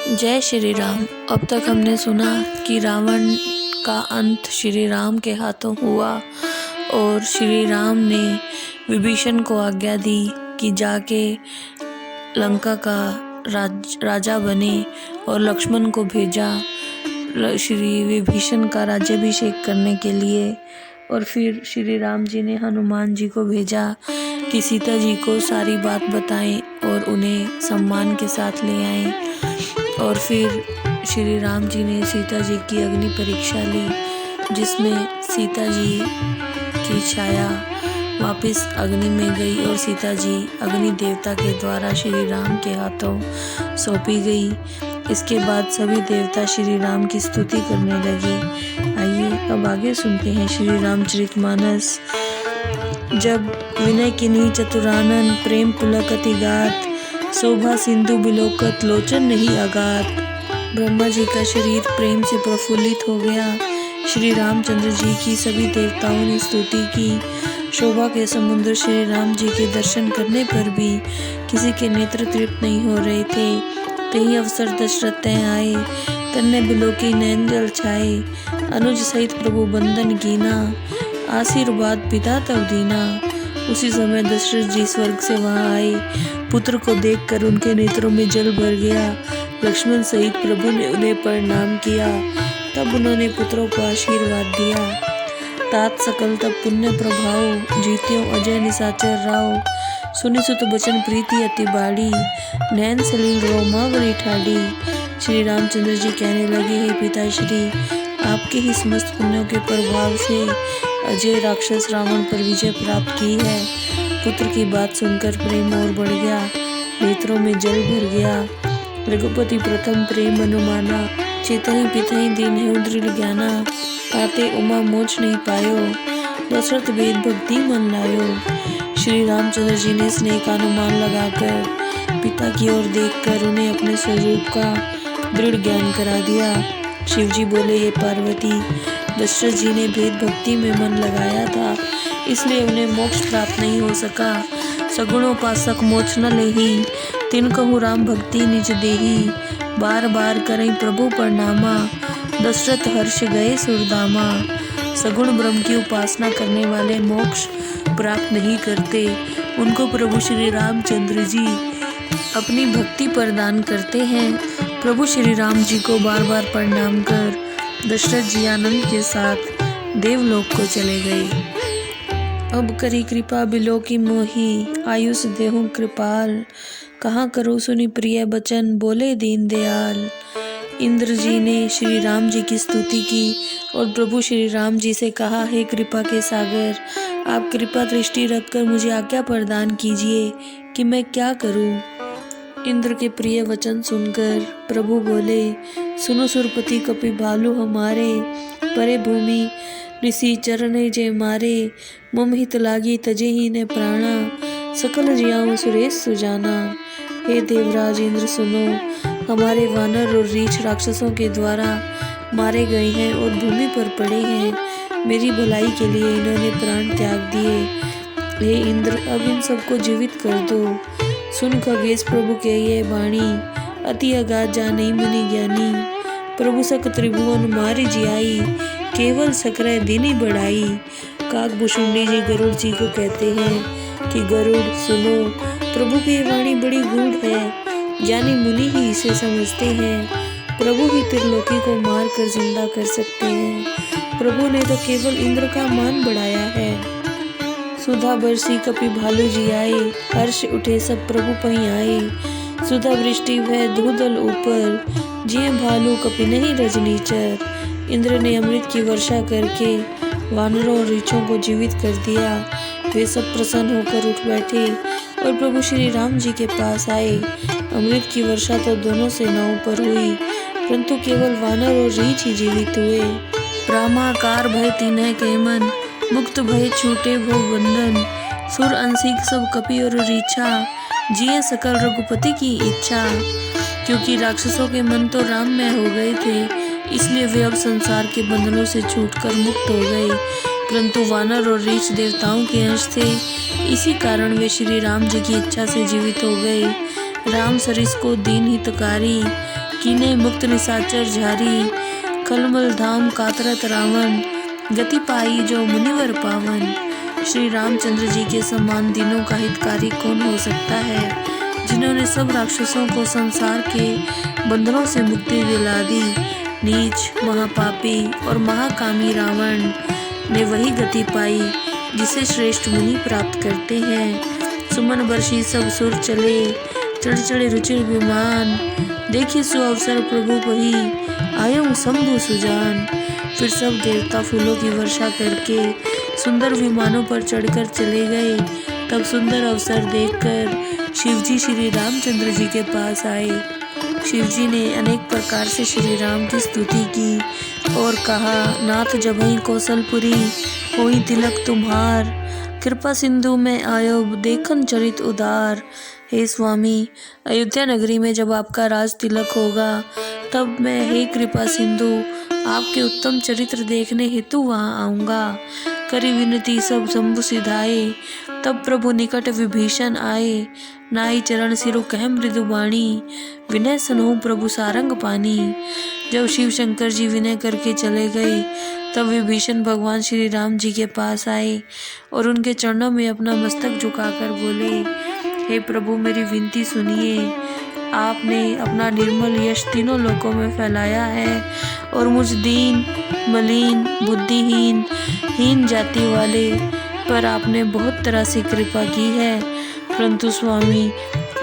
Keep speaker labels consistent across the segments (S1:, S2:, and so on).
S1: जय श्री राम। अब तक हमने सुना कि रावण का अंत श्री राम के हाथों हुआ और श्री राम ने विभीषण को आज्ञा दी कि जाके लंका का राजा बने और लक्ष्मण को भेजा श्री विभीषण का राज्याभिषेक करने के लिए। और फिर श्री राम जी ने हनुमान जी को भेजा कि सीता जी को सारी बात बताएं और उन्हें सम्मान के साथ ले आएं। और फिर श्री राम जी ने सीता जी की अग्नि परीक्षा ली, जिसमें सीता जी की छाया वापस अग्नि में गई और सीता जी अग्नि देवता के द्वारा श्री राम के हाथों सौंपी गई। इसके बाद सभी देवता श्री राम की स्तुति करने लगे। आइए अब आगे सुनते हैं श्री रामचरितमानस। जब विनय किन्ही चतुरानन, प्रेम पुलकति गात, शोभा सिंधु बिलोकत लोचन नहीं अगात। ब्रह्मा जी का शरीर प्रेम से प्रफुल्लित हो गया। श्री रामचंद्र जी की सभी देवताओं ने स्तुति की। शोभा के समुद्र श्री राम जी के दर्शन करने पर भी किसी के नेत्र तृप्त नहीं हो रहे थे। कई अवसर दशरथ तय आए, तन्ने बिलोकी नैन जल छाए। अनुज सहित प्रभु बंदन कीना, आशीर्वाद पिता तब दीना। उसी समय दशरथ जी स्वर्ग से वहां आए। पुत्र को देखकर उनके नेत्रों में जल भर गया। लक्ष्मण सहित प्रभु ने उन्हें प्रणाम किया। तब उन्होंने पुत्रों को आशीर्वाद दिया। तात सकल तब पुण्य प्रभाव, जीत्यो अजय निशाचर राव। सुनि सुत बचन प्रीति अति बाड़ी, नैन सलील रोमावली ठाड़ी। श्री रामचंद्र जी कहने लगे, हे पिताश्री, आपके ही समस्त पुण्यों के प्रभाव से अजय राक्षस रावण पर विजय प्राप्त की है। पुत्र की बात सुनकर प्रेम और बढ़ गया, नेत्रों में जल भर गया। रघुपति प्रथम प्रेम अनुमाना, चेतहि पितहि दीनहि दृढ़ ज्ञाना। पाते उमा मोच नहीं पायो, दशरथ वेद भक्ति मन लायो। श्री रामचंद्र जी ने स्नेह का अनुमान लगाकर पिता की ओर देखकर उन्हें अपने स्वरूप का दृढ़ ज्ञान करा दिया। शिव जी बोले, हे पार्वती, दशरथ जी ने भेद भक्ति में मन लगाया था, इसलिए उन्हें मोक्ष प्राप्त नहीं हो सका। सगुणोपासक मोक्ष न लेही, तिन कहूँ राम भक्ति निज देही। बार बार करें प्रभु प्रणामा, दशरथ हर्ष गए सुरधामा। सगुण ब्रह्म की उपासना करने वाले मोक्ष प्राप्त नहीं करते, उनको प्रभु श्री रामचंद्र जी अपनी भक्ति प्रदान करते हैं। प्रभु श्री राम जी को बार बार प्रणाम कर दशरथ जी आनंद के साथ देवलोक को चले गए। अब करी कृपा बिलो की मोही, आयुष देहु कृपाल। कहाँ करो सुनी प्रिय बचन, बोले दीन दयाल। इंद्र जी ने श्री राम जी की स्तुति की और प्रभु श्री राम जी से कहा, हे कृपा के सागर, आप कृपा दृष्टि रखकर मुझे आज्ञा प्रदान कीजिए कि मैं क्या करूं। इंद्र के प्रिय वचन सुनकर प्रभु बोले, सुनो सुरपति कपि भालु हमारे। परे भूमि ऋषि चरण जे मारे, मम हित लागी तजे ही ने प्राणा। सकल जियाऊं सुरेश सुजाना। हे देवराज इंद्र सुनो, हमारे वानर और रीछ राक्षसों के द्वारा मारे गए हैं और भूमि पर पड़े हैं। मेरी भलाई के लिए इन्होंने प्राण त्याग दिए। हे इंद्र, अब इन सबको जीवित कर दो। सुन खगेश प्रभु के ये वाणी, अति अगाध जाने मुनि ज्ञानी। प्रभु सक त्रिभुवन मारी जियाई, केवल सकरय दीनी बढ़ाई। काकभुषुंडी जी गरुड़ जी को कहते हैं कि गरुड़ सुनो, प्रभु की वाणी बड़ी गूढ़ है, ज्ञानी मुनि ही इसे समझते हैं। प्रभु ही त्रिलोकी को मार कर जिंदा कर सकते हैं। प्रभु ने तो केवल इंद्र का मान बढ़ाया है। सुधा बरसी कपि भालू जी आए, हर्ष उठे सब प्रभु पहीं आए। सुधा वृष्टि भय धूदल ऊपर, जिये भालू कपि नहीं रजनीचर। इंद्र ने अमृत की वर्षा करके वानरों और रीछों को जीवित कर दिया। वे सब प्रसन्न होकर उठ बैठे और प्रभु श्री राम जी के पास आए। अमृत की वर्षा तो दोनों सेनाओं पर हुई, परंतु केवल वानर और रीछ ही जीवित हुए। ब्रह्माकार भय तीनह के मन, मुक्त भय छूटे भव बंधन। सुर अंशिक सब कपि और रीछा, जिये सकल रघुपति की इच्छा। क्योंकि राक्षसों के मन तो राम में हो गए थे, इसलिए वे अब संसार के बंधनों से छूटकर मुक्त हो गए। परंतु वानर और रीछ देवताओं के अंश थे, इसी कारण वे श्री राम जी की इच्छा से जीवित हो गए। राम सरिस को दीन हितकारी, कीने मुक्त निशाचर झारी, खलमल धाम कातरत रावण, गति पाई जो मुनिवर पावन। श्री रामचंद्र जी के समान दिनों का हितकारी कौन हो सकता है, जिन्होंने सब राक्षसों को संसार के बंधनों से मुक्ति दिला दी। नीच, महापापी और महाकामी रावण ने वही गति पाई जिसे श्रेष्ठ मुनि प्राप्त करते हैं। सुमन वर्षी सब सुर चले, चढ़ चढ़े रुचिर विमान, देखी सो अवसर प्रभु वही, आयो शंभु सुजान। फिर सब देवता फूलों की वर्षा करके सुंदर विमानों पर चढ़कर चले गए। तब सुंदर अवसर देखकर शिवजी श्री रामचंद्र जी के पास आए। शिवजी ने अनेक प्रकार से श्री राम की स्तुति की और कहा, नाथ जबहि कौशलपुरी, होई तिलक तुम्हार, कृपा सिंधु में आयो देखन चरित उदार। हे स्वामी, अयोध्या नगरी में जब आपका राज तिलक होगा, तब मैं हे कृपा सिंधु आपके उत्तम चरित्र देखने हेतु वहाँ आऊँगा। करी विनती सब शंभु सिधाए, तब प्रभु निकट विभीषण आए। नाई चरण सिरु कह मृदु वाणी, विनय सनहु प्रभु सारंग पानी। जब शिव शंकर जी विनय करके चले गए, तब विभीषण भगवान श्री राम जी के पास आए और उनके चरणों में अपना मस्तक झुकाकर बोले, हे प्रभु मेरी विनती सुनिए। आपने अपना निर्मल यश तीनों लोकों में फैलाया है और मुझ दीन, मलिन, बुद्धिहीन, हीन जाति वाले पर आपने बहुत तरह से कृपा की है। परंतु स्वामी,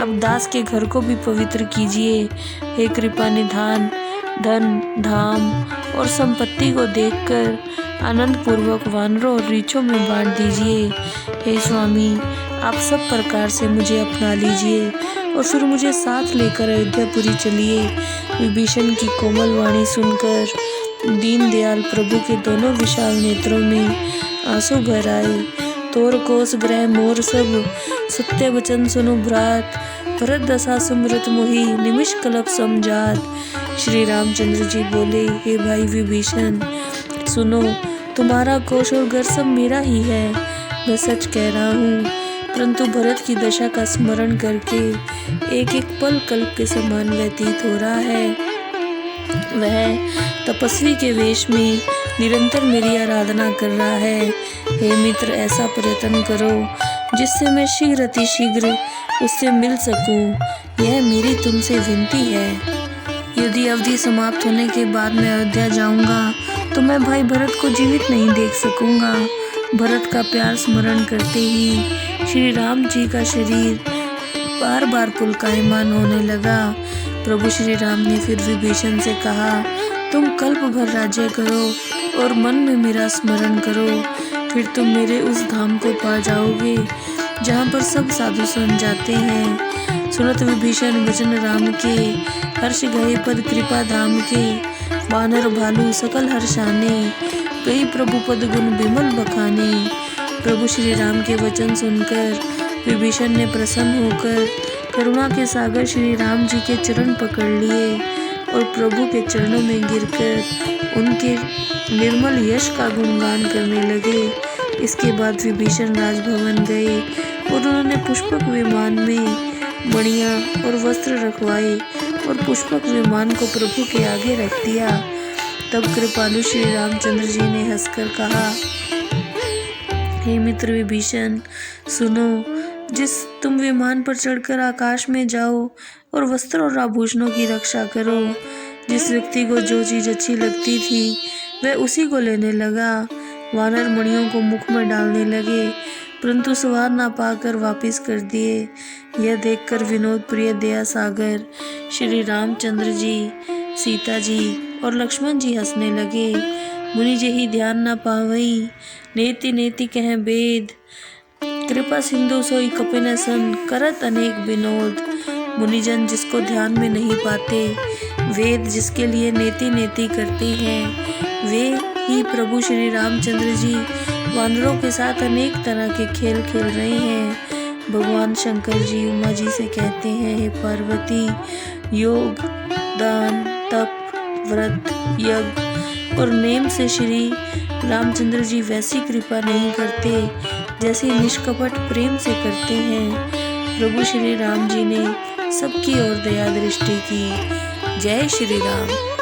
S1: अब दास के घर को भी पवित्र कीजिए। हे कृपा निधान, धन, धाम और संपत्ति को देखकर आनंद पूर्वक वानरों और रीछों में बांट दीजिए। हे स्वामी, आप सब प्रकार से मुझे अपना लीजिए और फिर मुझे साथ लेकर अयोध्यापुरी चलिए। विभीषण की कोमल वाणी सुनकर दीनदयाल प्रभु के दोनों विशाल नेत्रों में आंसू भर आए। तोर कोस ग्रह मोर सब, सत्य वचन सुनु भ्रात, भरत दशा सुमृत मोहि, निमिष कल्प समझात। श्री रामचंद्र जी बोले, हे भाई विभीषण, सुनो, तुम्हारा कोश और घर सब मेरा ही है, मैं सच कह रहा हूँ। परंतु भरत की दशा का स्मरण करके एक एक पल कल्प के समान व्यतीत हो रहा है। वह तपस्वी के वेश में निरंतर मेरी आराधना कर रहा है। हे मित्र, ऐसा प्रयत्न करो जिससे मैं शीघ्र अतिशीघ्र उससे मिल सकूं। यह मेरी तुमसे विनती है। यदि अवधि समाप्त होने के बाद मैं अयोध्या जाऊंगा तो मैं भाई भरत को जीवित नहीं देख सकूंगा। भरत का प्यार स्मरण करते ही श्री राम जी का शरीर बार बार पुलकायमान होने लगा। प्रभु श्री राम ने फिर विभीषण से कहा, तुम कल्प भर राज्य करो और मन में मेरा स्मरण करो, फिर तुम मेरे उस धाम को पा जाओगे जहाँ पर सब साधु सन जाते हैं। सुनत विभीषण वचन राम के, हर्ष गए पद कृपा धाम के, वानर भालू सकल हर्षाने, गई प्रभु पद गुण विमल बखाने। प्रभु श्री राम के वचन सुनकर विभीषण ने प्रसन्न होकर करुणा के सागर श्री राम जी के चरण पकड़ लिए और प्रभु के चरणों में गिरकर उनके निर्मल यश का गुणगान करने लगे। इसके बाद विभीषण राजभवन गए और उन्होंने पुष्पक विमान में मणियाँ और वस्त्र रखवाए और पुष्पक विमान को प्रभु के आगे रख दिया। तब कृपालु श्री रामचंद्र जी ने हंसकर कहा, हे मित्र विभीषण, सुनो, तुम विमान पर चढ़कर आकाश में जाओ और वस्त्र और आभूषणों की रक्षा करो। जिस व्यक्ति को जो चीज अच्छी लगती थी वह उसी को लेने लगा। वानर मणियों को मुख में डालने लगे, परंतु स्वाद ना पाकर वापिस कर दिए। यह देखकर विनोद प्रिय दया सागर श्री रामचंद्र जी, सीता जी और लक्ष्मण जी हंसने लगे। मुनि जेहि ध्यान न पावई, नेति नेति कह वेद, कृपा सिंधु सोई कपिन सन, करत अनेक विनोद। मुनिजन जिसको ध्यान में नहीं पाते, वेद जिसके लिए नेति नेति करते हैं, वे ही प्रभु श्री रामचंद्र जी वानरों के साथ अनेक तरह के खेल खेल रहे हैं। भगवान शंकर जी उमा जी से कहते हैं, हे पार्वती, योग, दान, तप, व्रत, यज्ञ और नेम से श्री रामचंद्र जी वैसी कृपा नहीं करते जैसी निष्कपट प्रेम से करते हैं। प्रभु श्री राम जी ने सबकी ओर दया दृष्टि की। जय श्री राम।